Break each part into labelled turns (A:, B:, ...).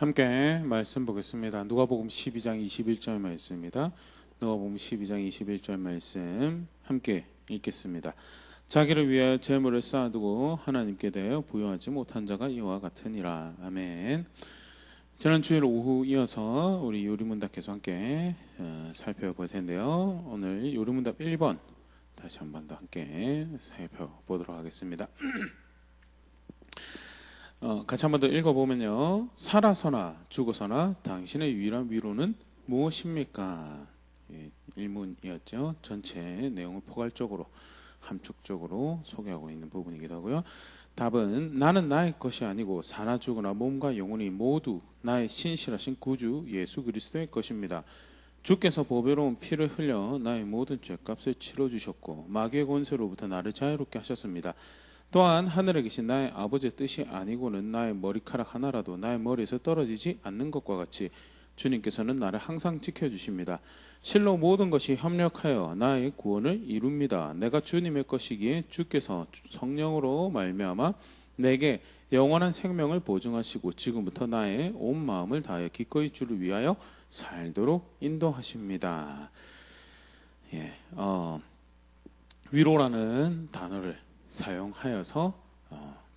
A: 함께 말씀 보겠습니다. 누가복음 12장 21절 말씀입니다. 누가복음 12장 21절 말씀 함께 읽겠습니다. 자기를 위하여 재물을 쌓아두고 하나님께 대하여 부여하지 못한 자가 이와 같으니라. 아멘. 지난 주일 오후 이어서 우리 요리문답 계속 함께 살펴볼 텐데요. 오늘 요리문답 1번 다시 한 번 더 함께 살펴보도록 하겠습니다. 같이 한 번 더 읽어보면요. 살아서나 죽어서나 당신의 유일한 위로는 무엇입니까? 일문이었죠. 전체 내용을 포괄적으로 함축적으로 소개하고 있는 부분이기도 하고요. 답은 나는 나의 것이 아니고 사나 죽으나 몸과 영혼이 모두 나의 신실하신 구주 예수 그리스도의 것입니다. 주께서 보배로운 피를 흘려 나의 모든 죄값을 치러주셨고 마귀의 권세로부터 나를 자유롭게 하셨습니다. 또한 하늘에 계신 나의 아버지의 뜻이 아니고는 나의 머리카락 하나라도 나의 머리에서 떨어지지 않는 것과 같이 주님께서는 나를 항상 지켜주십니다. 실로 모든 것이 협력하여 나의 구원을 이룹니다. 내가 주님의 것이기에 주께서 성령으로 말미암아 내게 영원한 생명을 보증하시고 지금부터 나의 온 마음을 다하여 기꺼이 주를 위하여 살도록 인도하십니다. 위로라는 단어를 사용하여서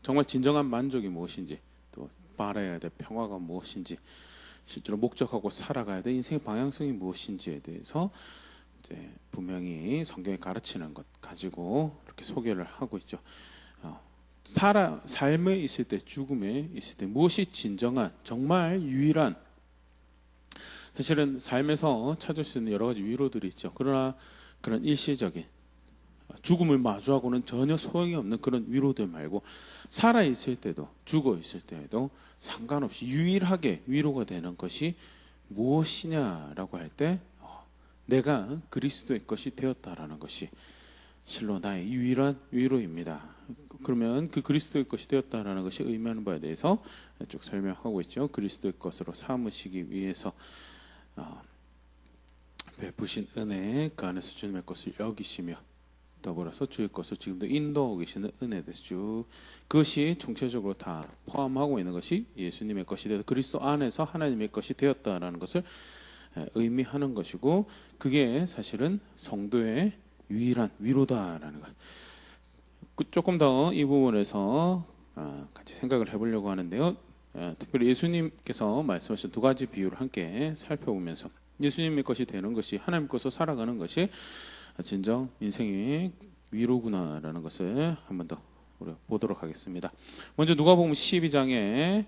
A: 정말 진정한 만족이 무엇인지 또 바라야 될 평화가 무엇인지 실제로 목적하고 살아가야 될 인생의 방향성이 무엇인지에 대해서 이제 분명히 성경이 가르치는 것 가지고 이렇게 소개를 하고 있죠. 삶에 있을 때 죽음에 있을 때 무엇이 진정한 정말 유일한 사실은 삶에서 찾을 수 있는 여러 가지 위로들이 있죠. 그러나 그런 일시적인 죽음을 마주하고는 전혀 소용이 없는 그런 위로들 말고 살아있을 때도 죽어있을 때에도 상관없이 유일하게 위로가 되는 것이 무엇이냐라고 할 때 내가 그리스도의 것이 되었다라는 것이 실로 나의 유일한 위로입니다. 그러면 그 그리스도의 것이 되었다라는 것이 의미하는 바에 대해서 쭉 설명하고 있죠. 그리스도의 것으로 삼으시기 위해서 베푸신 은혜 그 안에서 주님의 것을 여기시며 더불어서 주의 것을 지금도 인도하고 계시는 은혜에 대해서 쭉 그것이 총체적으로 다 포함하고 있는 것이 예수님의 것이 되어 그리스도 안에서 하나님의 것이 되었다라는 것을 의미하는 것이고 그게 사실은 성도의 유일한 위로다라는 것. 조금 더 이 부분에서 같이 생각을 해보려고 하는데요. 특별히 예수님께서 말씀하신 두 가지 비유를 함께 살펴보면서 예수님의 것이 되는 것이 하나님 것으로 살아가는 것이 진정 인생의 위로구나라는 것을 한 번 더 보도록 하겠습니다. 먼저 누가복음 12장에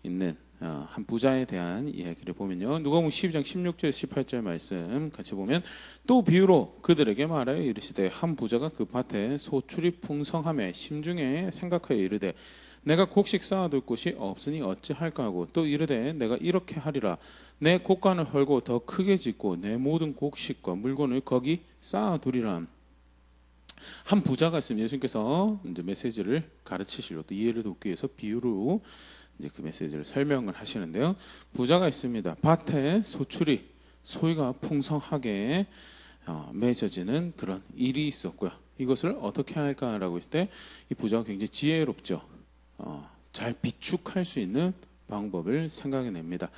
A: 있는 한 부자에 대한 이야기를 보면요. 누가복음 12장 16절 18절 말씀 같이 보면 또 비유로 그들에게 말하여 이르시되 한 부자가 그 밭에 소출이 풍성하며 심중에 생각하여 이르되 내가 곡식 쌓아둘 곳이 없으니 어찌할까 하고 또 이르되 내가 이렇게 하리라 내 곡간을 헐고 더 크게 짓고 내 모든 곡식과 물건을 거기 쌓아두리라. 한 부자가 있으면 예수님께서 이제 메시지를 가르치시려고 또 이해를 돕기 위해서 비유로 이제 그 메시지를 설명을 하시는데요. 부자가 있습니다. 밭에 소출이 소유가 풍성하게 맺어지는 그런 일이 있었고요. 이것을 어떻게 할까라고 했을 때 이 부자가 굉장히 지혜롭죠. 잘 비축할 수 있는 방법을 생각해냅니다.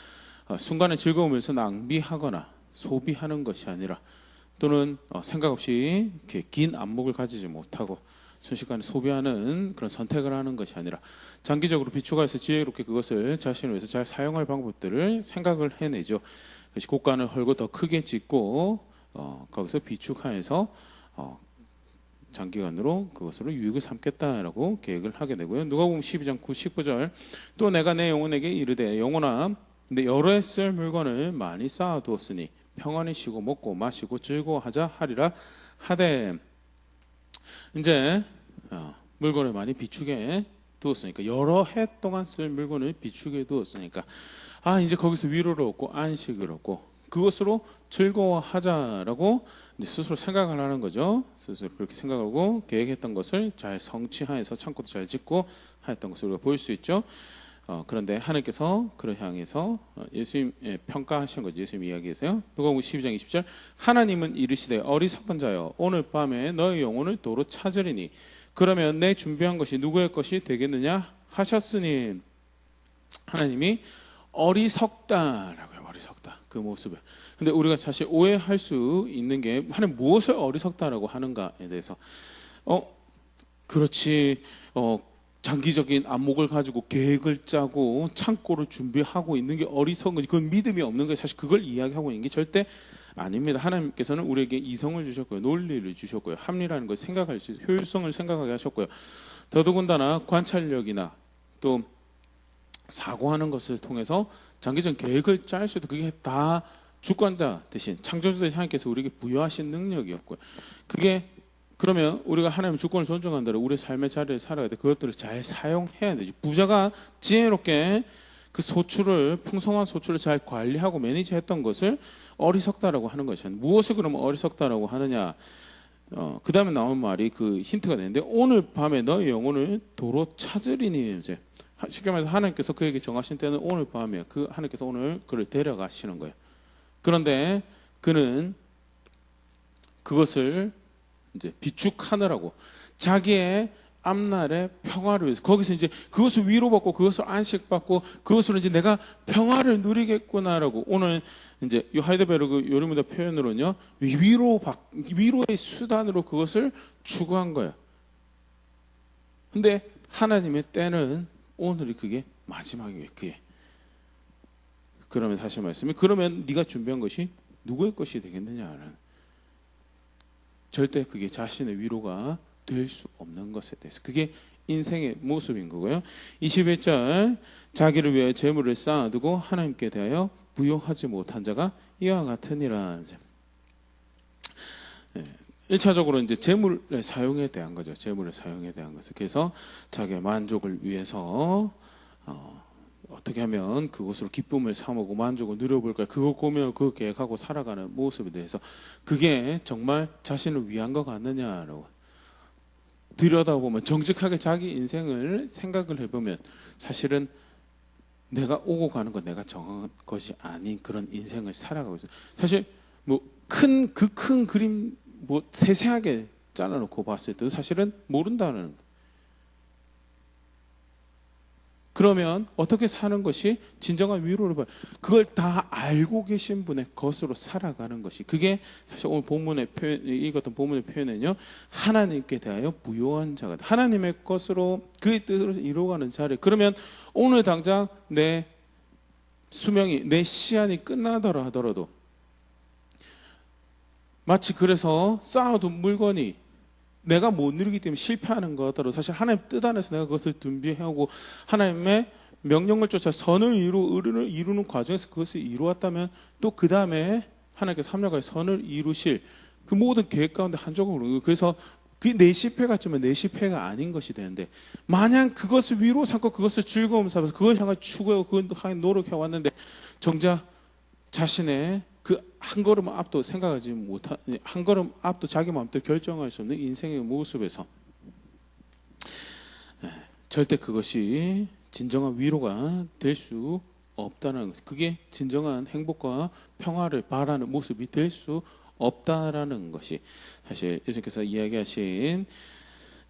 A: 순간의 즐거움에서 낭비하거나 소비하는 것이 아니라 또는 생각 없이 이렇게 긴 안목을 가지지 못하고 순식간에 소비하는 그런 선택을 하는 것이 아니라 장기적으로 비축해서 지혜롭게 그것을 자신을 위해서 잘 사용할 방법들을 생각을 해내죠. 그래서 곡간을 헐고 더 크게 짓고 거기서 비축하여서 장기간으로 그것으로 유익을 삼겠다라고 계획을 하게 되고요. 누가복음 12장 19절 또 내가 내 영혼에게 이르되 영혼아 내 여러 해 쓸 물건을 많이 쌓아두었으니 평안히 쉬고 먹고 마시고 즐거워하자 하리라 하되 이제 물건을 많이 비축해 두었으니까 여러 해 동안 쓸 물건을 비축해 두었으니까 이제 거기서 위로를 얻고 안식을 얻고 그것으로 즐거워하자라고 이제 스스로 생각을 하는 거죠. 스스로 그렇게 생각하고 계획했던 것을 잘 성취하여서 창고도 잘 짓고 하였던 것을 우리가 볼 수 있죠. 그런데 하나님께서 그를 향해서 예수님 평가하신 거죠. 예수님 이야기에서요. 누가복음 12장 20절 하나님은 이르시되 어리석은 자여 오늘 밤에 너의 영혼을 도로 찾으리니 그러면 내 준비한 것이 누구의 것이 되겠느냐 하셨으니 하나님이 어리석다라고요. 어리석다. 그 모습을. 근데 우리가 사실 오해할 수 있는 게 하나님 무엇을 어리석다라고 하는가에 대해서 그렇지 장기적인 안목을 가지고 계획을 짜고 창고를 준비하고 있는 게 어리석은 거지. 그건 믿음이 없는 거예요. 사실 그걸 이야기하고 있는 게 절대 아닙니다. 하나님께서는 우리에게 이성을 주셨고요. 논리를 주셨고요. 합리라는 걸 생각할 수 있어요. 효율성을 생각하게 하셨고요. 더더군다나 관찰력이나 또 사고하는 것을 통해서 장기적 계획을 짤 수 있다. 그게 다 주권자 대신 창조주 대신 하나님께서 우리에게 부여하신 능력이었고요. 그게 그러면 우리가 하나님의 주권을 존중한다면 우리의 삶의 자리를 살아야 돼. 그것들을 잘 사용해야 되지. 부자가 지혜롭게 그 소출을 풍성한 소출을 잘 관리하고 매니지했던 것을 어리석다라고 하는 것이야. 무엇을 그러면 어리석다라고 하느냐? 그 다음에 나온 말이 그 힌트가 되는데 오늘 밤에 너의 영혼을 도로 찾으리니 이제 쉽게 말해서 하나님께서 그에게 정하신 때는 오늘 밤에 그 하나님께서 오늘 그를 데려가시는 거예요. 그런데 그는 그것을 이제 비축하느라고 자기의 앞날의 평화를 위해서 거기서 이제 그것을 위로받고 그것을 안식받고 그것으로 이제 내가 평화를 누리겠구나라고 오늘 이제 하이델베르그 요리문화 표현으로는요 위로의 수단으로 그것을 추구한 거예요. 근데 하나님의 때는 오늘이 그게 마지막이에요. 그게 그러면 다시 말씀이 그러면 네가 준비한 것이 누구의 것이 되겠느냐는 절대 그게 자신의 위로가 될 수 없는 것에 대해서 그게 인생의 모습인 거고요. 21절 자기를 위해 재물을 쌓아두고 하나님께 대하여 부요하지 못한 자가 이와 같으니라. 1차적으로 이제 재물의 사용에 대한 거죠. 재물의 사용에 대한 것을. 그래서 자기의 만족을 위해서 어떻게 하면 그것으로 기쁨을 삼고 만족을 누려볼까 그거 고민하고 그거 계획하고 살아가는 모습에 대해서 그게 정말 자신을 위한 것 같느냐라고 들여다보면 정직하게 자기 인생을 생각을 해보면 사실은 내가 오고 가는 건 내가 정한 것이 아닌 그런 인생을 살아가고 있어요. 사실 뭐 큰 그림 뭐 세세하게 잘라놓고 봤을 때도 사실은 모른다는 거예요. 그러면 어떻게 사는 것이 진정한 위로를 봐요. 그걸 다 알고 계신 분의 것으로 살아가는 것이 그게 사실 오늘 본문의 표현, 읽었던 본문의 표현은요 하나님께 대하여 부요한 자가 하나님의 것으로 그의 뜻으로 이루어가는 자를 그러면 오늘 당장 내 수명이 내 시한이 끝나더라 하더라도 마치 그래서 쌓아둔 물건이 내가 못 누리기 때문에 실패하는 거더라도 사실 하나님 뜻 안에서 내가 그것을 준비하고 하나님의 명령을 쫓아 선을 이루는 과정에서 그것을 이루었다면 또 그 다음에 하나님께서 합력하여 선을 이루실 그 모든 계획 가운데 한쪽으로 그래서 그게 내 실패 같지만 내 실패가 아닌 것이 되는데 마냥 그것을 위로 삼고 그것을 즐거움 삼아서 그걸 향해 추구하고 그걸 향해 노력해 왔는데 정작 자신의 그 한 걸음 앞도 생각하지 못한 한 걸음 앞도 자기 마음대로 결정할 수 없는 인생의 모습에서 절대 그것이 진정한 위로가 될 수 없다는 것. 그게 진정한 행복과 평화를 바라는 모습이 될 수 없다라는 것이 사실 예수님께서 이야기하신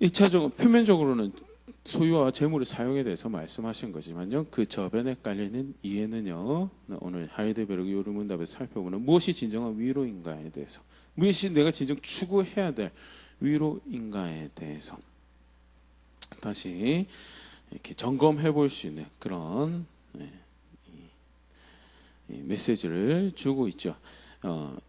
A: 1차적으로 표면적으로는 소유와 재물의 사용에 대해서 말씀하신 거지만요. 그 저변에 깔리는 이해는요. 오늘 하이델베르그 요르문답에서 살펴보는 무엇이 진정한 위로인가에 대해서 무엇이 내가 진정 추구해야 될 위로인가에 대해서 다시 이렇게 점검해 볼 수 있는 그런 이 메시지를 주고 있죠.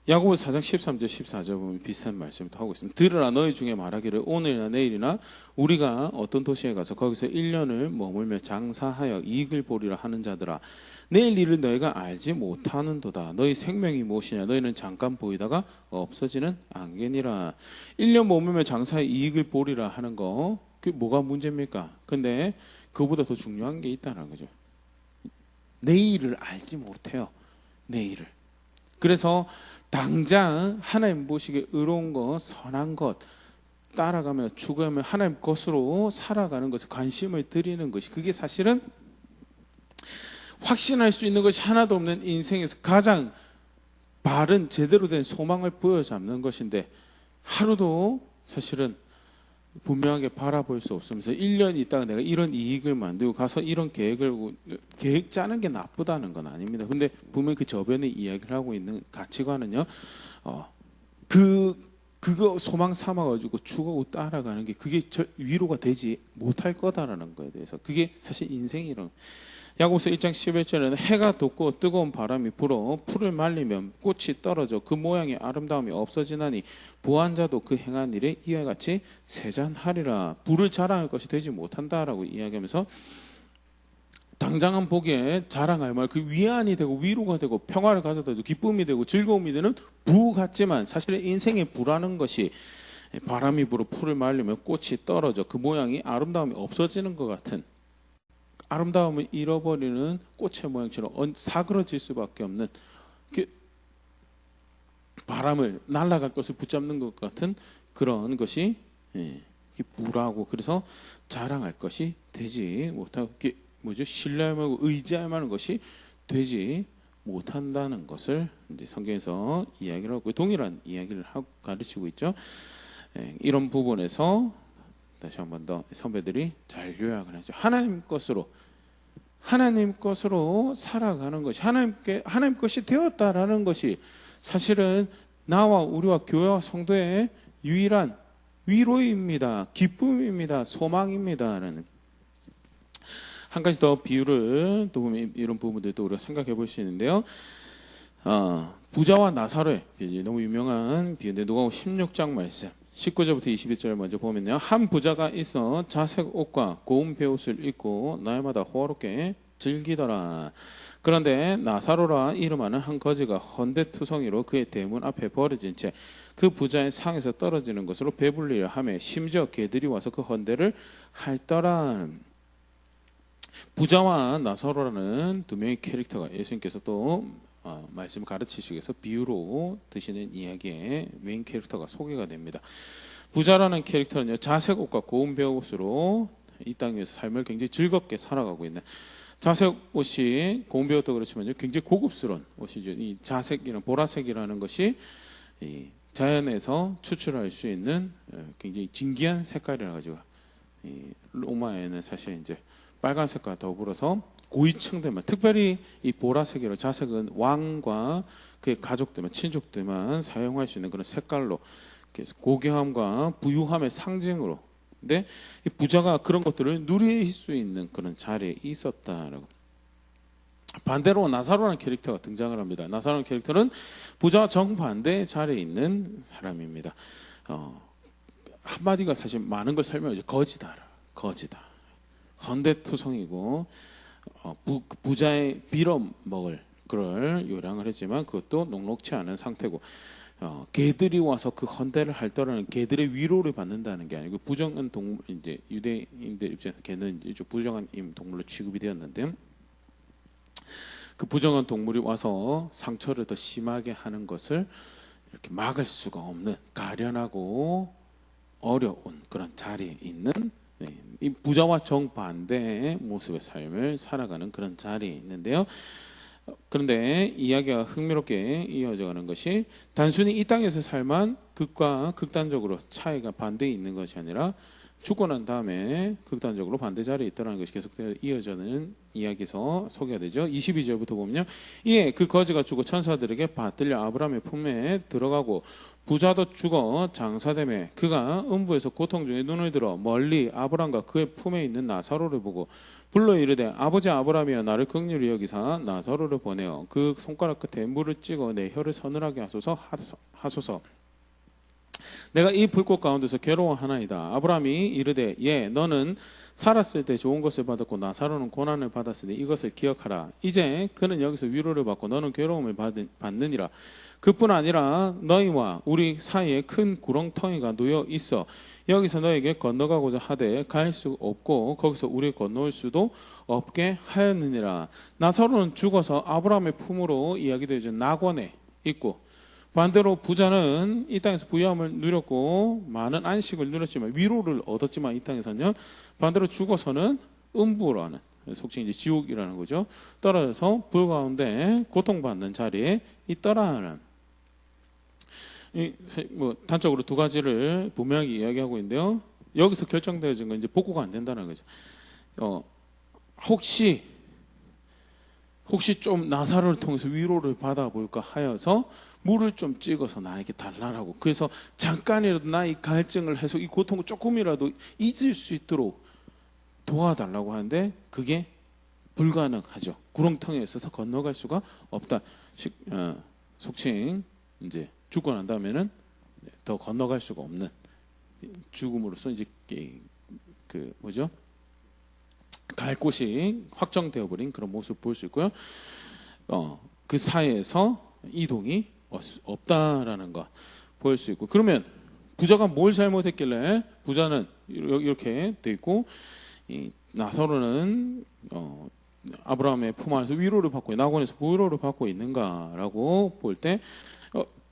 A: 야고보서 4장 13절 14절 보면 비슷한 말씀을 하고 있습니다. 들으라 너희 중에 말하기를 오늘이나 내일이나 우리가 어떤 도시에 가서 거기서 1년을 머물며 장사하여 이익을 보리라 하는 자들아 내일 일을 너희가 알지 못하는도다. 너희 생명이 무엇이냐 너희는 잠깐 보이다가 없어지는 안개니라. 1년 머물며 장사하여 이익을 보리라 하는 거 그게 뭐가 문제입니까? 근데 그보다 더 중요한 게 있다는 거죠. 내일을 알지 못해요. 내일을. 그래서 당장 하나님 보시기에 의로운 것, 선한 것 따라가며 추구하며 하나님 것으로 살아가는 것에 관심을 드리는 것이 그게 사실은 확신할 수 있는 것이 하나도 없는 인생에서 가장 바른 제대로 된 소망을 부여잡는 것인데 하루도 사실은 분명하게 바라볼 수 없으면서 1년 있다가 내가 이런 이익을 만들고 가서 이런 계획 짜는 게 나쁘다는 건 아닙니다. 근데 분명히 그 저변에 이야기를 하고 있는 가치관은요, 그거 소망 삼아가지고 추구하고 따라가는 게 그게 위로가 되지 못할 거다라는 거에 대해서, 그게 사실 인생이란. 야고보서 1장 11절에는 해가 돋고 뜨거운 바람이 불어 풀을 말리면 꽃이 떨어져 그 모양의 아름다움이 없어지나니 부한 자도 그 행한 일에 이와 같이 세잔하리라. 부를 자랑할 것이 되지 못한다라고 이야기하면서, 당장은 보기에 자랑할 말, 그 위안이 되고 위로가 되고 평화를 가져다 주고 기쁨이 되고 즐거움이 되는 부 같지만, 사실은 인생의 부라는 것이 바람이 불어 풀을 말리면 꽃이 떨어져 그 모양이 아름다움이 없어지는 것 같은, 아름다움을 잃어버리는 꽃의 모양처럼 사그러질 수밖에 없는, 바람을 날아갈 것을 붙잡는 것 같은 그런 것이 부라고. 그래서 자랑할 것이 되지 못하고, 신뢰할 만하고 의지할 만한 것이 되지 못한다는 것을 이제 성경에서 이야기를 하고 동일한 이야기를 가르치고 있죠. 이런 부분에서 다시 한 번 더 선배들이 잘 요약을 하죠. 하나님 것으로 살아가는 것이, 하나님 것이 되었다라는 것이 사실은 나와 우리와 교회와 성도의 유일한 위로입니다. 기쁨입니다. 소망입니다라는. 한 가지 더 비유를 또 보면 이런 부분들도 우리가 생각해 볼 수 있는데요. 부자와 나사로의 너무 유명한 비유인데, 누가복음 16장 말씀 19절부터 21절 먼저 보면요. 한 부자가 있어 자색 옷과 고운 베옷을 입고 날마다 호화롭게 즐기더라. 그런데 나사로라 이름하는 한 거지가 헌데투성이로 그의 대문 앞에 버려진 채 그 부자의 상에서 떨어지는 것으로 배불리려 하며 심지어 개들이 와서 그 헌데를 핥더라. 부자와 나사로라는 두 명의 캐릭터가 예수님께서 또 말씀을 가르치시기 위해서 비유로 드시는 이야기의 메인 캐릭터가 소개가 됩니다. 부자라는 캐릭터는요, 자색 옷과 고운 베옷으로 이 땅에서 삶을 굉장히 즐겁게 살아가고 있는, 자색 옷이 고운 베옷도 그렇지만요, 굉장히 고급스러운 옷이죠. 이 자색이라는, 보라색이라는 것이 이 자연에서 추출할 수 있는 굉장히 진귀한 색깔이라 가지고, 이 로마에는 사실 이제 빨간색과 더불어서 고위층들만, 특별히 이 보라색이라 자색은 왕과 그의 가족들만, 친족들만 사용할 수 있는 그런 색깔로, 그래서 고귀함과 부유함의 상징으로. 근데 이 부자가 그런 것들을 누릴 수 있는 그런 자리에 있었다라고. 반대로 나사로라는 캐릭터가 등장을 합니다. 나사로라는 캐릭터는 부자와 정반대의 자리에 있는 사람입니다. 한마디가 사실 많은 걸 설명하죠. 거지다. 헌데투성이고, 부자의 빌어먹을 그걸 요량을 했지만 그것도 녹록치 않은 상태고, 개들이 와서 그 헌데를 핥더라는, 개들의 위로를 받는다는 게 아니고, 부정한 동물, 이제 유대인들 입장에서 개는 이제 부정한 동물로 취급이 되었는데, 그 부정한 동물이 와서 상처를 더 심하게 하는 것을 이렇게 막을 수가 없는 가련하고 어려운 그런 자리에 있는, 이 부자와 정반대의 모습의 삶을 살아가는 그런 자리에 있는데요. 그런데 이야기가 흥미롭게 이어져가는 것이, 단순히 이 땅에서 살만 극과 극단적으로 차이가 반대에 있는 것이 아니라 죽고 난 다음에 극단적으로 반대 자리에 있다는 것이 계속 이어지는 이야기에서 소개가 되죠. 22절부터 보면요. 이에 그 거지가 죽어 천사들에게 받들려 아브라함의 품에 들어가고, 부자도 죽어 장사되매 그가 음부에서 고통 중에 눈을 들어 멀리 아브라함과 그의 품에 있는 나사로를 보고 불러 이르되, 아버지 아브라함이여, 나를 긍휼히 여기사 나사로를 보내어 그 손가락 끝에 물을 찍어 내 혀를 서늘하게 하소서. 내가 이 불꽃 가운데서 괴로워하나이다. 아브라함이 이르되, 예, 너는 살았을 때 좋은 것을 받았고 나사로는 고난을 받았으니 이것을 기억하라. 이제 그는 여기서 위로를 받고 너는 괴로움을 받느니라. 그뿐 아니라 너희와 우리 사이에 큰 구렁텅이가 놓여 있어 여기서 너에게 건너가고자 하되 갈 수 없고 거기서 우리 건너올 수도 없게 하였느니라. 나사로는 죽어서 아브라함의 품으로 이야기되죠. 낙원에 있고, 반대로 부자는 이 땅에서 부유함을 누렸고 많은 안식을 누렸지만, 위로를 얻었지만, 이 땅에서는요, 반대로 죽어서는 음부라는, 속칭 이제 지옥이라는 거죠, 떨어져서 불 가운데 고통받는 자리에 있더라는, 단적으로 두 가지를 분명히 이야기하고 있는데요. 여기서 결정되어진 건 이제 복구가 안 된다는 거죠. 혹시 좀 나사로를 통해서 위로를 받아볼까 하여서 물을 좀 찍어서 나에게 달라라고. 그래서 잠깐이라도 나의 갈증을 해서 이 고통을 조금이라도 잊을 수 있도록 도와달라고 하는데 그게 불가능하죠. 구렁텅이에 있어서 건너갈 수가 없다. 속칭 이제 죽고 난 다음에는 더 건너갈 수가 없는 죽음으로써 이제 그 뭐죠? 갈 곳이 확정되어 버린 그런 모습을 볼 수 있고요. 그 사이에서 이동이 없다라는 거 볼 수 있고. 그러면 부자가 뭘 잘못했길래 부자는 이렇게 돼 있고 이 나사로는 아브라함의 품 안에서 위로를 받고 낙원에서 위로를 받고 있는가라고 볼 때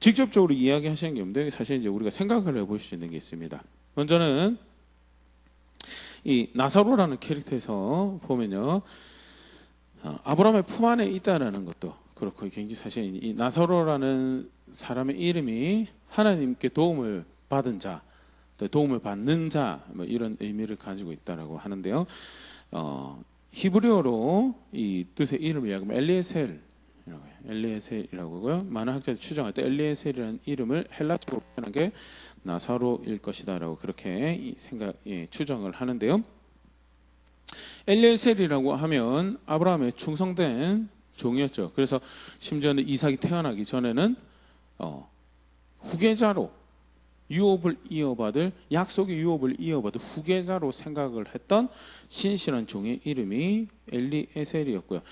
A: 직접적으로 이야기하시는 게 없는데 사실 이제 우리가 생각을 해볼 수 있는 게 있습니다. 먼저는 이 나사로라는 캐릭터에서 보면요, 아브라함의 품 안에 있다라는 것도 그렇고 굉장히 사실 이 나사로라는 사람의 이름이 하나님께 도움을 받은 자, 도움을 받는 자, 뭐 이런 의미를 가지고 있다라고 하는데요. 히브리어로 이 뜻의 이름을 이야기하면 엘리에셀이라고 하고요. 많은 학자들이 추정할 때 엘리에셀이라는 이름을 헬라적으로 표현한 게 나사로일 것이다라고 그렇게 추정을 하는데요. 엘리에셀이라고 하면 아브라함의 충성된 종이었죠. 그래서 심지어는 이삭이 태어나기 전에는 후계자로 약속의 유업을 이어받을 후계자로 생각을 했던 신실한 종의 이름이 엘리에셀이었고요.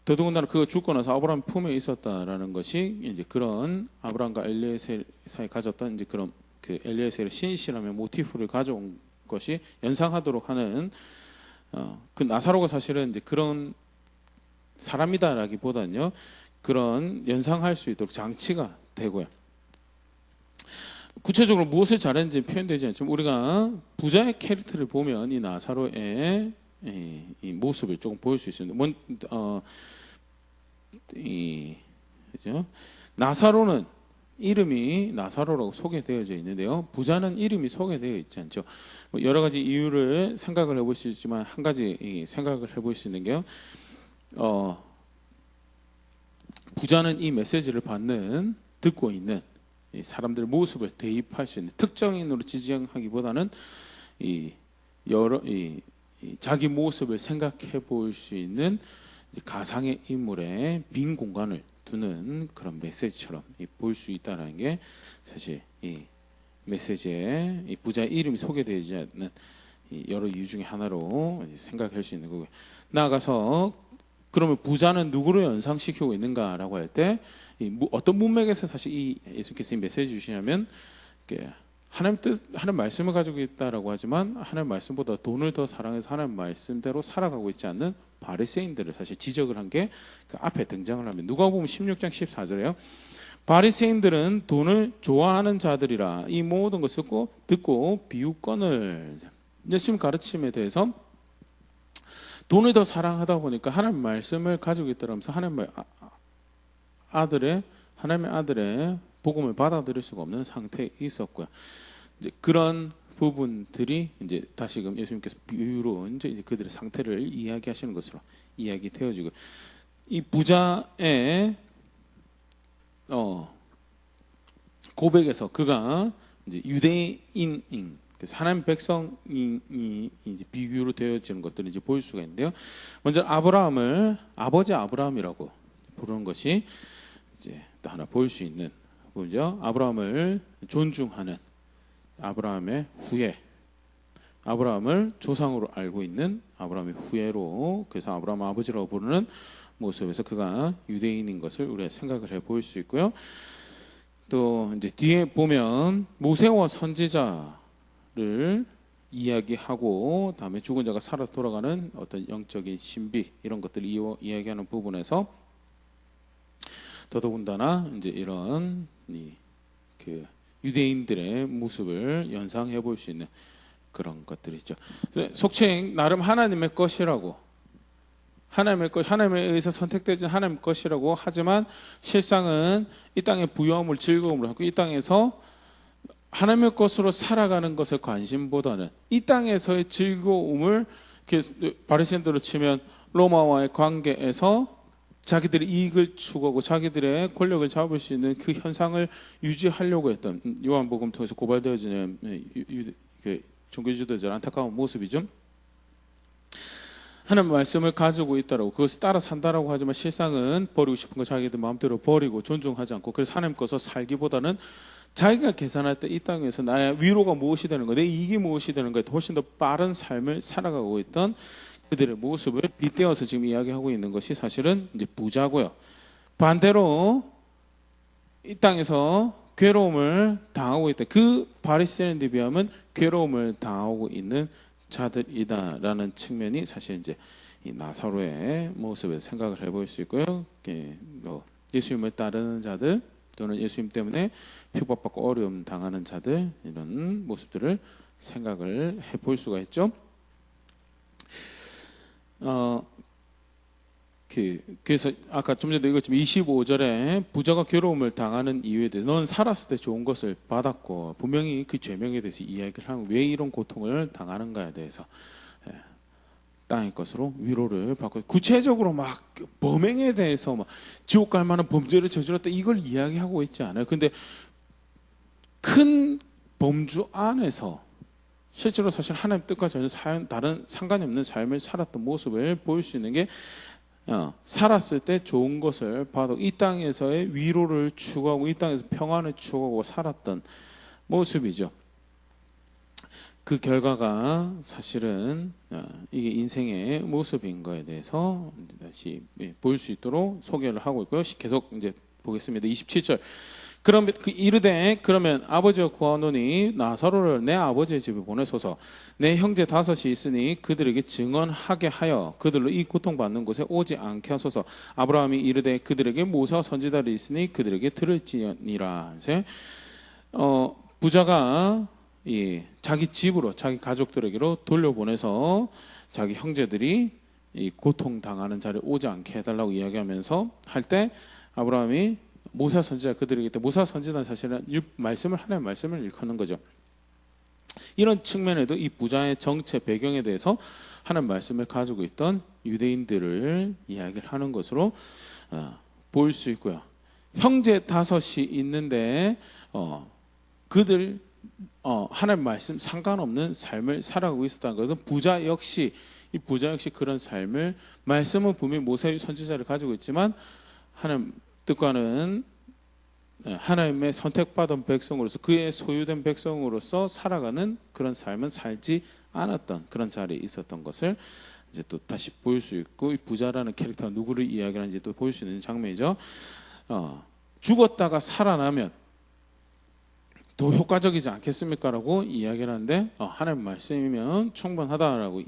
A: 더더군다나 그가 죽고 나서 아브라함 품에 있었다라는 것이 이제 그런 아브라함과 엘리에셀 사이 가졌던 이제 그런 그 엘리에셀의 신실함의 모티프를 가져온 것이 연상하도록 하는 그 나사로가 사실은 이제 그런 사람이다라기보다는요, 그런 연상할 수 있도록 장치가 되고요. 구체적으로 무엇을 잘했는지 표현되지 않지만 우리가 부자의 캐릭터를 보면 이 나사로의 이 모습을 조금 보일 수 있습니다. 그죠? 나사로는 이름이 나사로라고 소개되어져 있는데요. 부자는 이름이 소개되어 있지 않죠. 여러 가지 이유를 생각을 해볼 수 있지만 한 가지 생각을 해볼 수 있는 게요. 부자는 이 메시지를 듣고 있는 사람들의 모습을 대입할 수 있는 특정인으로 지정하기보다는 자기 모습을 생각해 볼 수 있는 가상의 인물의 빈 공간을 두는 그런 메시지처럼 볼 수 있다는 게 사실 이 메시지에 이 부자의 이름이 소개되지 않는 여러 이유 중에 하나로 생각할 수 있는 거고요. 나아가서 그러면 부자는 누구를 연상시키고 있는가라고 할 때 어떤 문맥에서 사실 이 예수께서 이 메시지 주시냐면 하나님 말씀을 가지고 있다라고 하지만 하나님 말씀보다 돈을 더 사랑해서 하나님 말씀대로 살아가고 있지 않는 바리새인들을 사실 지적을 한 게 그 앞에 등장을 하면 누가복음 16장 14절에요. 바리새인들은 돈을 좋아하는 자들이라 이 모든 것을 듣고 비웃건을. 예수님 가르침에 대해서 돈을 더 사랑하다 보니까 하나님 말씀을 가지고 있다면서 하나님의 아들의 복음을 받아들일 수가 없는 상태에 있었고요. 이제 그런 부분들이 이제 다시금 예수님께서 비유로 이제 그들의 상태를 이야기하시는 것으로 이야기되어지고, 이 부자의 고백에서 그가 이제 유대인인, 그래서 하나님 백성이 이제 비유로 되어지는 것들을 이제 볼 수가 있는데요. 먼저 아브라함을 아버지 아브라함이라고 부르는 것이 이제 또 하나 볼 수 있는 부분이죠. 아브라함을 존중하는, 아브라함의 후예, 아브라함을 조상으로 알고 있는 아브라함의 후예로, 그래서 아브라함 아버지라고 부르는 모습에서 그가 유대인인 것을 우리가 생각을 해볼 수 있고요. 또 이제 뒤에 보면 모세와 선지자를 이야기하고 다음에 죽은 자가 살아서 돌아가는 어떤 영적인 신비 이런 것들을 이야기하는 부분에서 더더군다나 이제 이런 그 유대인들의 모습을 연상해 볼 수 있는 그런 것들이 있죠. 속칭 나름 하나님의 것이라고, 하나님에 의해서 선택되진 하나님의 것이라고 하지만 실상은 이 땅의 부유함을 즐거움을 하고 이 땅에서 하나님의 것으로 살아가는 것에 관심보다는 이 땅에서의 즐거움을, 바리새인들로 치면 로마와의 관계에서 자기들의 이익을 추구하고 자기들의 권력을 잡을 수 있는 그 현상을 유지하려고 했던, 요한복음 통해서 고발되어지는 종교 지도자의 안타까운 모습이죠. 하나님 말씀을 가지고 있다라고, 그것을 따라 산다라고 하지만 실상은 버리고 싶은 거 자기들 마음대로 버리고 존중하지 않고, 그래서 하나님 것으로 살기보다는 자기가 계산할 때 이 땅에서 나의 위로가 무엇이 되는 거, 내 이익이 무엇이 되는 거에 훨씬 더 빠른 삶을 살아가고 있던 그들의 모습을 빗대어서 지금 이야기하고 있는 것이 사실은 이제 부자고요. 반대로 이 땅에서 괴로움을 당하고 있다. 그 바리새인들에 비하면 괴로움을 당하고 있는 자들이다라는 측면이 사실 이제 이 나사로의 모습에서 생각을 해볼 수 있고요. 예수님을 따르는 자들 또는 예수님 때문에 핍박받고 어려움 당하는 자들, 이런 모습들을 생각을 해볼 수가 있죠. 그래서 아까 좀 전에 읽었지만 25절에 부자가 괴로움을 당하는 이유에 대해서, 넌 살았을 때 좋은 것을 받았고, 분명히 그 죄명에 대해서 이야기를 하고 왜 이런 고통을 당하는가에 대해서 땅의 것으로 위로를 받고, 구체적으로 막 범행에 대해서 막 지옥 갈 만한 범죄를 저질렀다 이걸 이야기하고 있지 않아요. 근데 큰 범주 안에서 실제로 사실 하나님 뜻과 전혀 다른 상관이 없는 삶을 살았던 모습을 보일 수 있는 게, 살았을 때 좋은 것을 받고 이 땅에서의 위로를 추구하고 이 땅에서 평안을 추구하고 살았던 모습이죠. 그 결과가 사실은 이게 인생의 모습인 거에 대해서 다시 볼 수 있도록 소개를 하고 있고요. 계속 이제 보겠습니다. 27절. 그러면 이르되 그러면 아버지가 구하노니 나사로를 내 아버지의 집에 보내소서. 내 형제 5이 있으니 그들에게 증언하게 하여 그들로 이 고통받는 곳에 오지 않게 하소서. 아브라함이 이르되 그들에게 모세와 선지자들이 있으니 그들에게 들을지니라. 이제 부자가 자기 집으로 자기 가족들에게로 돌려보내서 자기 형제들이 이 고통 당하는 자리에 오지 않게 해달라고 이야기하면서 할 때, 아브라함이 모세 선지자 그들에게 때, 모세 선지자는 사실은 하나님의 말씀을 일컫는 거죠. 이런 측면에도 이 부자의 정체 배경에 대해서 하나님의 말씀을 가지고 있던 유대인들을 이야기를 하는 것으로 볼 수 있고요. 형제 5이 있는데 그들 하나님 말씀 상관없는 삶을 살아가고 있었다는 것은, 이 부자 역시 그런 삶을, 말씀은 분명히 모세의 선지자를 가지고 있지만 하나님 뜻과는 하나님의 선택받은 백성으로서, 그의 소유된 백성으로서 살아가는 그런 삶은 살지 않았던 그런 자리에 있었던 것을 이제 또 다시 볼 수 있고, 이 부자라는 캐릭터가 누구를 이야기하는지 또 볼 수 있는 장면이죠. 죽었다가 살아나면 더 효과적이지 않겠습니까? 라고 이야기를 하는데, 하나님 말씀이면 충분하다라고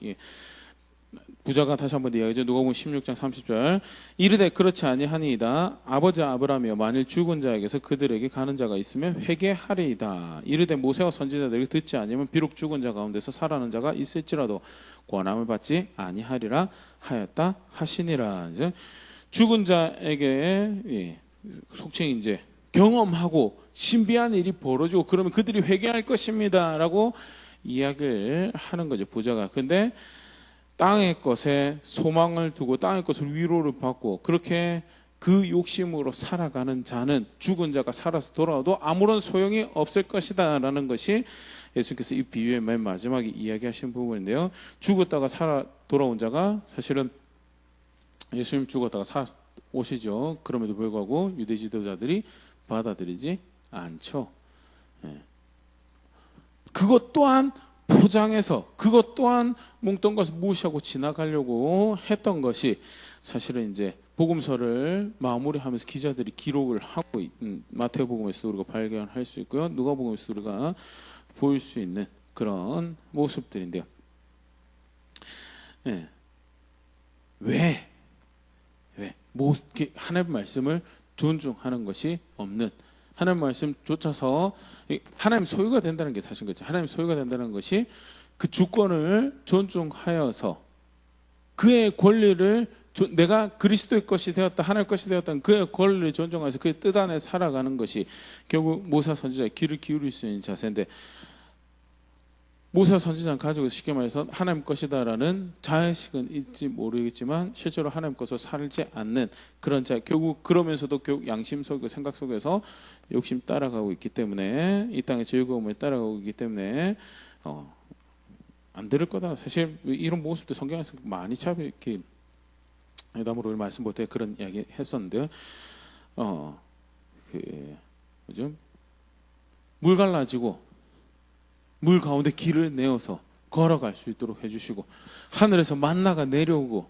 A: 부자가 다시 한번 이야기하죠. 누가복음 16장 30절. 이르되 그렇지 아니하니이다. 아버지 아브라함이여 만일 죽은 자에게서 그들에게 가는 자가 있으면 회개하리이다. 이르되 모세와 선지자들에게 듣지 아니하면 비록 죽은 자 가운데서 살아나는 자가 있을지라도 권함을 받지 아니하리라 하였다 하시니라. 이제 죽은 자에게 속칭 이제 경험하고 신비한 일이 벌어지고 그러면 그들이 회개할 것입니다라고 이야기를 하는 거죠, 부자가. 근데 땅의 것에 소망을 두고 땅의 것을 위로를 받고 그렇게 그 욕심으로 살아가는 자는, 죽은 자가 살아서 돌아와도 아무런 소용이 없을 것이다라는 것이 예수께서 이 비유의 맨 마지막에 이야기하신 부분인데요. 죽었다가 살아 돌아온 자가 사실은 예수님 죽었다가 살아 오시죠. 그럼에도 불구하고 유대 지도자들이 받아들이지 않죠. 그것 또한 포장해서, 그것 또한 몽땅 것을 무시하고 지나가려고 했던 것이 사실은 이제 복음서를 마무리하면서 기자들이 기록을 하고 있는, 마태복음에서도 우리가 발견할 수 있고요, 누가복음에서도 우리가 볼 수 있는 그런 모습들인데요. 왜 하나님의 말씀을 존중하는 것이 없는, 하나님 말씀조차서 하나님 소유가 된다는 게 사실 거죠. 하나님 소유가 된다는 것이 그 주권을 존중하여서 그의 권리를 내가 그리스도의 것이 되었다, 하나님의 것이 되었다는 그의 권리를 존중해서 그의 뜻 안에 살아가는 것이 결국 모사 선지자의 귀를 기울일 수 있는 자세인데, 모사 선지자는 가지고 쉽게 말해서 하나님 것이다라는 자의식은 있지 모르겠지만 실제로 하나님 것으로 살지 않는 그런 자, 결국 그러면서도 결국 양심 속이고 생각 속에서 욕심 따라가고 있기 때문에, 이 땅의 즐거움을 따라가고 있기 때문에 안 들을 거다. 사실 이런 모습도 성경에서 많이 참 이렇게 담으로 말씀 볼 때 그런 이야기 했었는데요. 뭐죠? 물 갈라지고 물 가운데 길을 내어서 걸어갈 수 있도록 해주시고, 하늘에서 만나가 내려오고,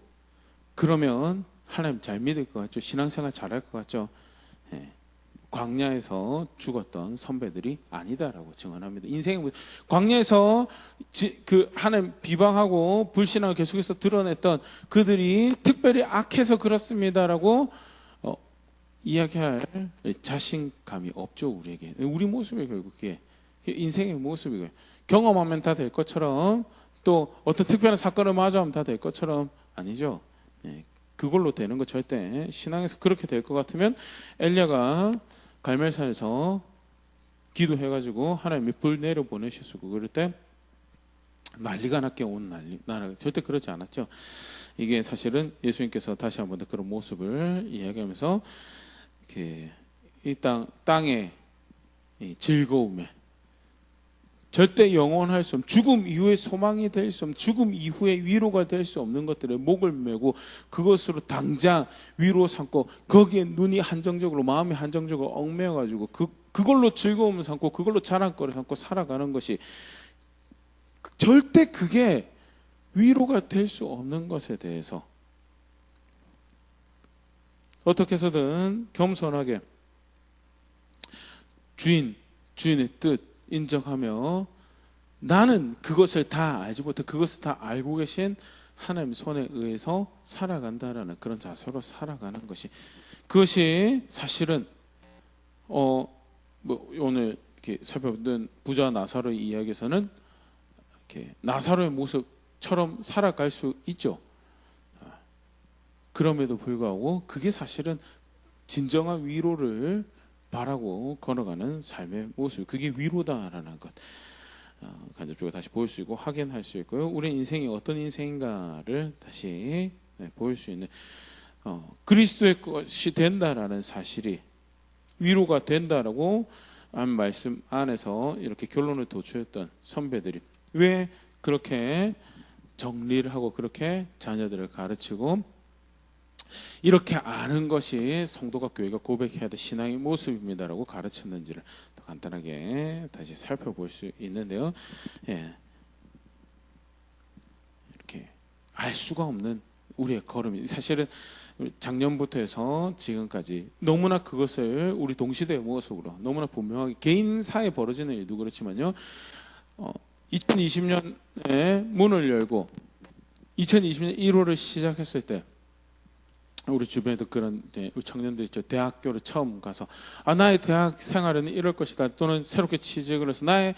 A: 그러면 하나님 잘 믿을 것 같죠? 신앙생활 잘할 것 같죠? 광야에서 죽었던 선배들이 아니다라고 증언합니다. 인생의 광야에서 그 하나님 비방하고 불신앙을 계속해서 드러냈던 그들이 특별히 악해서 그렇습니다라고 이야기할 자신감이 없죠. 우리에게. 우리 모습이 결국 그게 인생의 모습이고요. 경험하면 다 될 것처럼, 또 어떤 특별한 사건을 마주하면 다 될 것처럼 아니죠. 그걸로 되는 거 절대, 신앙에서 그렇게 될 것 같으면 엘리야가 갈멜산에서 기도해가지고 하나님이 불 내려 보내셨고, 그럴 때 난리가 났게 온 나라가 절대 그러지 않았죠. 이게 사실은 예수님께서 다시 한번 더 그런 모습을 이야기하면서 이 땅의 즐거움에 절대 영원할 수 없는, 죽음 이후의 소망이 될 수 없는, 죽음 이후의 위로가 될 수 없는 것들에 목을 메고 그것으로 당장 위로 삼고, 거기에 눈이 한정적으로, 마음이 한정적으로 얽매여가지고 그걸로 즐거움을 삼고 그걸로 자랑거리 삼고 살아가는 것이 절대 그게 위로가 될 수 없는 것에 대해서 어떻게 해서든 겸손하게 주인의 뜻 인정하며, 나는 그것을 다 알지 못해 그것을 다 알고 계신 하나님 손에 의해서 살아간다라는 그런 자세로 살아가는 것이, 그것이 사실은 오늘 이렇게 살펴본 부자 나사로의 이야기에서는 이렇게 나사로의 모습처럼 살아갈 수 있죠. 그럼에도 불구하고 그게 사실은 진정한 위로를 바라고 걸어가는 삶의 모습, 그게 위로다라는 것, 간접적으로 다시 볼 수 있고 확인할 수 있고요. 우리 인생이 어떤 인생인가를 다시 볼 수 있는, 그리스도의 것이 된다라는 사실이 위로가 된다라고 한 말씀 안에서 이렇게 결론을 도출했던 선배들이 왜 그렇게 정리를 하고 그렇게 자녀들을 가르치고 이렇게 아는 것이 성도가, 교회가 고백해야 될 신앙의 모습입니다라고 가르쳤는지를 더 간단하게 다시 살펴볼 수 있는데요. 이렇게 알 수가 없는 우리의 걸음이, 사실은 작년부터 해서 지금까지 너무나 그것을 우리 동시대의 모습으로 너무나 분명하게, 개인사에 벌어지는 일도 그렇지만요, 2020년에 문을 열고 2020년 1월을 시작했을 때 우리 주변에도 그런 청년들 있죠. 대학교를 처음 가서 나의 대학 생활은 이럴 것이다, 또는 새롭게 취직을 해서 나의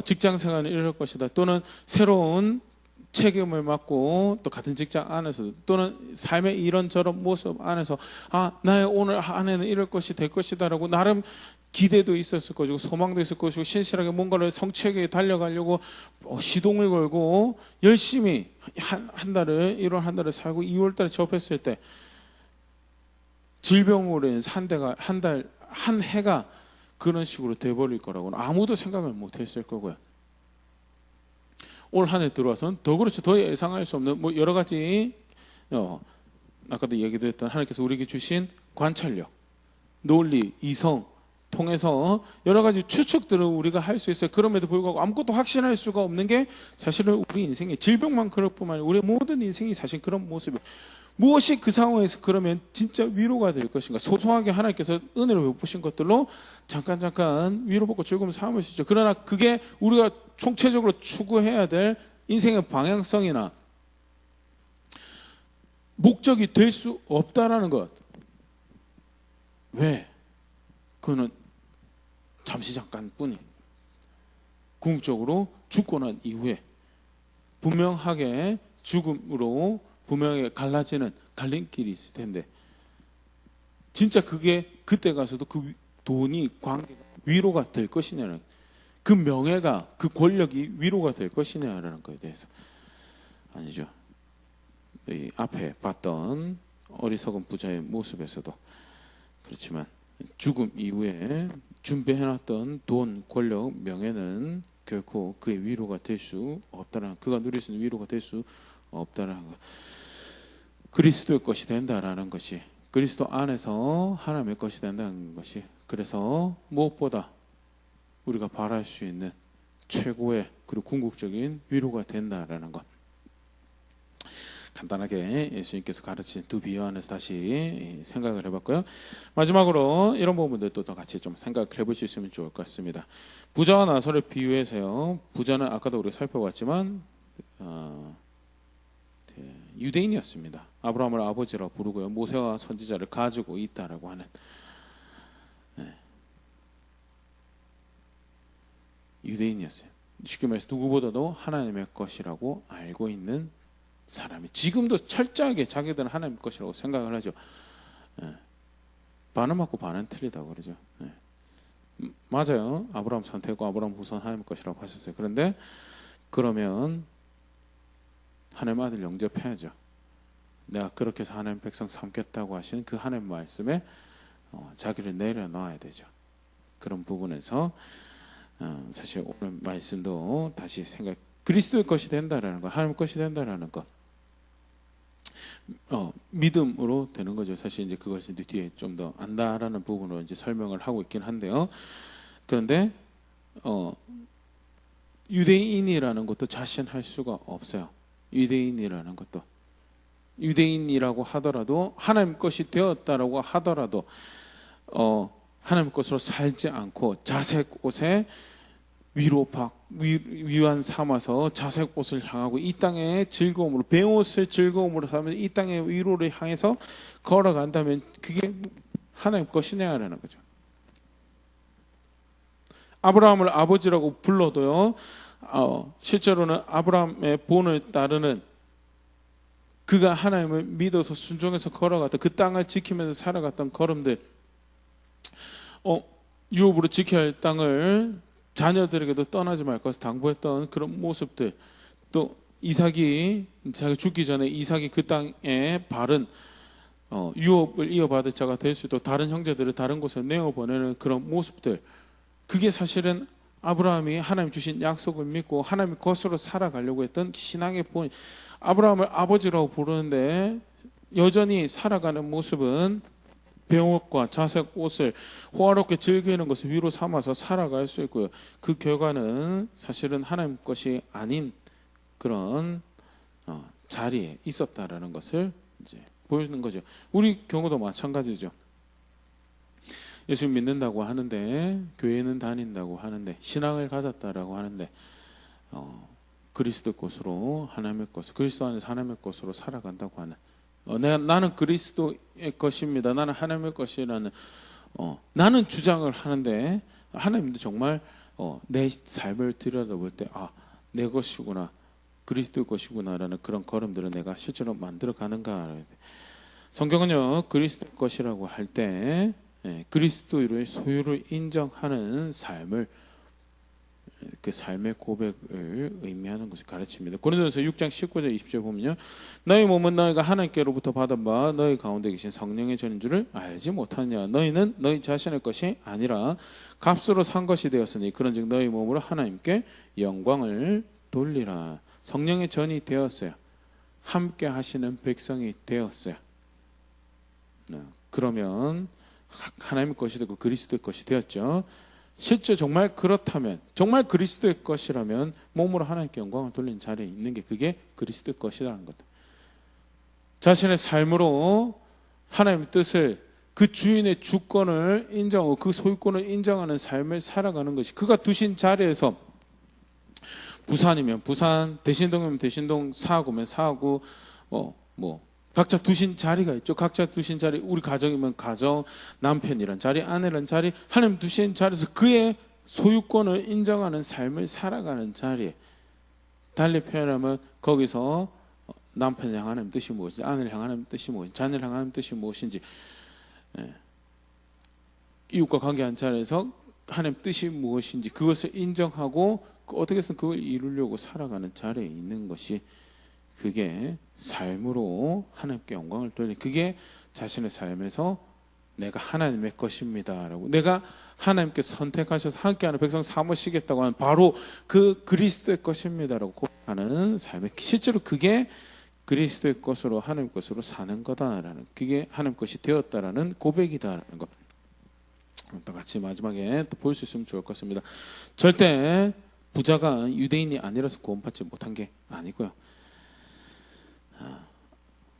A: 직장 생활은 이럴 것이다, 또는 새로운 책임을 맡고 또 같은 직장 안에서, 또는 삶의 이런저런 모습 안에서 나의 오늘 한 해는 이럴 것이 될 것이다라고 나름 기대도 있었을 것이고 소망도 있을 것이고 신실하게 뭔가를 성취하게 달려가려고 시동을 걸고 열심히 한 달을 1월 한 달을 살고 2월 달에 접했을 때 질병으로 인해서 한 해가 그런 식으로 돼버릴 거라고는 아무도 생각을 못했을 거고요. 올 한 해 들어와서는 더 그렇죠. 더 예상할 수 없는 여러 가지, 아까도 얘기드렸던 하나님께서 우리에게 주신 관찰력, 논리, 이성 통해서 여러 가지 추측들을 우리가 할 수 있어요. 그럼에도 불구하고 아무것도 확신할 수가 없는 게 사실은 우리 인생의 질병만 그럴 뿐만 아니라 우리 모든 인생이 사실 그런 모습이에요. 무엇이 그 상황에서 그러면 진짜 위로가 될 것인가? 소소하게 하나님께서 은혜를 베푸신 것들로 잠깐 위로받고 즐거움 삼을 수 있죠. 그러나 그게 우리가 총체적으로 추구해야 될 인생의 방향성이나 목적이 될 수 없다라는 것. 왜? 그거는 잠시 잠깐뿐이. 궁극적으로 죽고 난 이후에 분명하게 죽음으로 분명하게 갈라지는 갈림길이 있을 텐데 진짜 그게 그때 가서도 그 돈이 관계가 위로가 될 것이냐는, 그 명예가 그 권력이 위로가 될 것이냐라는 것에 대해서 아니죠. 이 앞에 봤던 어리석은 부자의 모습에서도 그렇지만 죽음 이후에 준비해놨던 돈, 권력, 명예는 결코 그의 위로가 될 수 없다라는, 그가 누릴 수 있는 위로가 될 수 없다라는 것. 그리스도의 것이 된다라는 것이, 그리스도 안에서 하나님의 것이 된다는 것이, 그래서 무엇보다 우리가 바랄 수 있는 최고의 그리고 궁극적인 위로가 된다라는 것. 간단하게 예수님께서 가르친 두 비유 안에서 다시 생각을 해봤고요. 마지막으로 이런 부분들도 더 같이 좀 생각을 해볼 수 있으면 좋을 것 같습니다. 부자와 나사를 비유해서요. 부자는 아까도 우리가 살펴봤지만 유대인이었습니다. 아브라함을 아버지라고 부르고요. 모세와 선지자를 가지고 있다라고 하는 유대인이었어요. 쉽게 말해서 누구보다도 하나님의 것이라고 알고 있는 사람이, 지금도 철저하게 자기들은 하나님의 것이라고 생각을 하죠. 반은 맞고 반은 틀리다고 그러죠. 맞아요. 아브라함 선택과 아브라함 후손 하나님의 것이라고 하셨어요. 그런데 그러면 하나님 아들 영접해야죠. 내가 그렇게 해서 하나님 백성 삼겠다고 하시는 그 하나님 말씀에 자기를 내려놔야 되죠. 그런 부분에서 사실 오늘 말씀도 다시 생각, 그리스도의 것이 된다라는 것, 하나님의 것이 된다라는 것, 믿음으로 되는 거죠. 사실 이제 그것이 이제 뒤에 좀 더 안다라는 부분으로 이제 설명을 하고 있긴 한데요. 그런데 유대인이라는 것도 자신할 수가 없어요. 유대인이라는 것도, 유대인이라고 하더라도 하나님 것이 되었다라고 하더라도 하나님 것으로 살지 않고 자색 옷에 위안 삼아서 자색 옷을 향하고 이 땅의 즐거움으로, 배옷의 즐거움으로 삼아서 이 땅의 위로를 향해서 걸어간다면 그게 하나님 것이냐라는 거죠. 아브라함을 아버지라고 불러도요, 실제로는 아브라함의 본을 따르는, 그가 하나님을 믿어서 순종해서 걸어갔던, 그 땅을 지키면서 살아갔던 걸음들, 유업으로 지켜야 할 땅을 자녀들에게도 떠나지 말 것을 당부했던 그런 모습들, 또 이삭이 자기 죽기 전에 이삭이 그 땅에 바른 유업을 이어받을 자가 될 수 있도록 다른 형제들을 다른 곳에 내어보내는 그런 모습들, 그게 사실은 아브라함이 하나님 주신 약속을 믿고 하나님의 것으로 살아가려고 했던 신앙의 본. 아브라함을 아버지라고 부르는데 여전히 살아가는 모습은 배옷과 자색 옷을 호화롭게 즐기는 것을 위로 삼아서 살아갈 수 있고요. 그 결과는 사실은 하나님 것이 아닌 그런 자리에 있었다라는 것을 이제 보여주는 거죠. 우리 경우도 마찬가지죠. 예수 믿는다고 하는데, 교회는 다닌다고 하는데, 신앙을 가졌다라고 하는데, 그리스도 것으로 하나님의 것, 그리스도 안에서 하나님의 것으로 살아간다고 하는, 나는 그리스도의 것입니다, 나는 하나님의 것이라는 나는 주장을 하는데, 하나님도 정말 내 삶을 들여다볼 때 내 것이구나, 그리스도의 것이구나라는 그런 걸음들을 내가 실제로 만들어가는가. 성경은요, 그리스도의 것이라고 할 때 그리스도의 소유를 인정하는 삶을, 그 삶의 고백을 의미하는 것을 가르칩니다. 고린도전서 6장 19절 20절 보면요, 너희 몸은 너희가 하나님께로부터 받은 바 너희 가운데 계신 성령의 전인 줄을 알지 못하느냐. 너희는 너희 자신의 것이 아니라 값으로 산 것이 되었으니 그런즉 너희 몸으로 하나님께 영광을 돌리라. 성령의 전이 되었어요. 함께 하시는 백성이 되었어요. 그러면 하나님의 것이 되고 그리스도의 것이 되었죠. 실제 정말 그렇다면, 정말 그리스도의 것이라면 몸으로 하나님께 영광을 돌리는 자리에 있는 게, 그게 그리스도의 것이라는 것. 자신의 삶으로 하나님의 뜻을, 그 주인의 주권을 인정하고 그 소유권을 인정하는 삶을 살아가는 것이, 그가 두신 자리에서, 부산이면 부산, 대신동이면 대신동, 사구면 사구, 각자 두신 자리가 있죠. 각자 두신 자리, 우리 가정이면 가정, 남편이란 자리, 아내란 자리, 하나님 두신 자리에서 그의 소유권을 인정하는 삶을 살아가는 자리에, 달리 표현하면 거기서 남편을 향한 하나님 뜻이 무엇인지, 아내를 향한 하나님 뜻이 무엇인지, 자녀를 향한 하나님 뜻이 무엇인지, 이웃과 관계한 자리에서 하나님 뜻이 무엇인지 그것을 인정하고 어떻게 해서 그걸 이루려고 살아가는 자리에 있는 것이, 그게 삶으로 하나님께 영광을 돌리는, 그게 자신의 삶에서 내가 하나님의 것입니다라고, 내가 하나님께 선택하셔서 함께하는 백성 삼으시겠다고 하는 바로 그 그리스도의 것입니다라고 고백하는 삶에, 실제로 그게 그리스도의 것으로 하나님 것으로 사는 거다라는, 그게 하나님 것이 되었다라는 고백이다라는 것. 또 같이 마지막에 또 볼 수 있으면 좋을 것 같습니다. 절대 부자가 유대인이 아니라서 구원받지 못한 게 아니고요.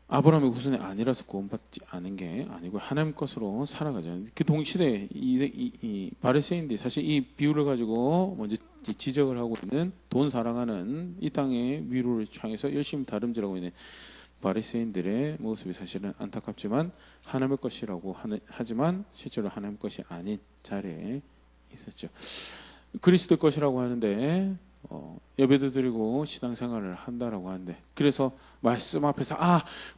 A: 아브라함의 후손이 아니라서 구원받지 않은 게 아니고 하나님 것으로 살아가죠. 그 동시대에 이 바리새인들이 사실 이 비유를 가지고 먼저 지적을 하고 있는, 돈 사랑하는 이 땅의 위로를 향해서 열심히 다름질하고 있는 바리새인들의 모습이 사실은 안타깝지만 하나님의 것이라고 하지만 실제로 하나님의 것이 아닌 자리에 있었죠. 그리스도의 것이라고 하는데 예배도 드리고 신앙생활을 한다라고 하는데, 그래서 말씀 앞에서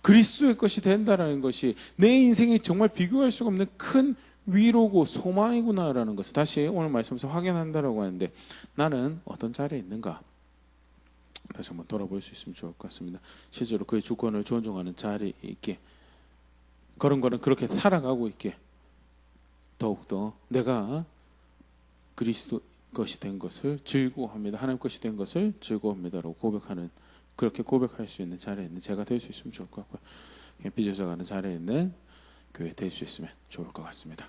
A: 그리스도의 것이 된다라는 것이 내 인생이 정말 비교할 수가 없는 큰 위로고 소망이구나라는 것을 다시 오늘 말씀에서 확인한다라고 하는데, 나는 어떤 자리에 있는가 다시 한번 돌아볼 수 있으면 좋을 것 같습니다. 실제로 그의 주권을 존중하는 자리에 있게, 걸음걸음 그렇게 살아가고 있게, 더욱더 내가 그리스도 것이 된 것을 즐거워합니다. 하나님 것이 된 것을 즐거워합니다라고 고백하는, 그렇게 고백할 수 있는 자리에 있는 제가 될 수 있으면 좋을 것 같고요. 빚어져 가는 자리에 있는 교회 될 수 있으면 좋을 것 같습니다.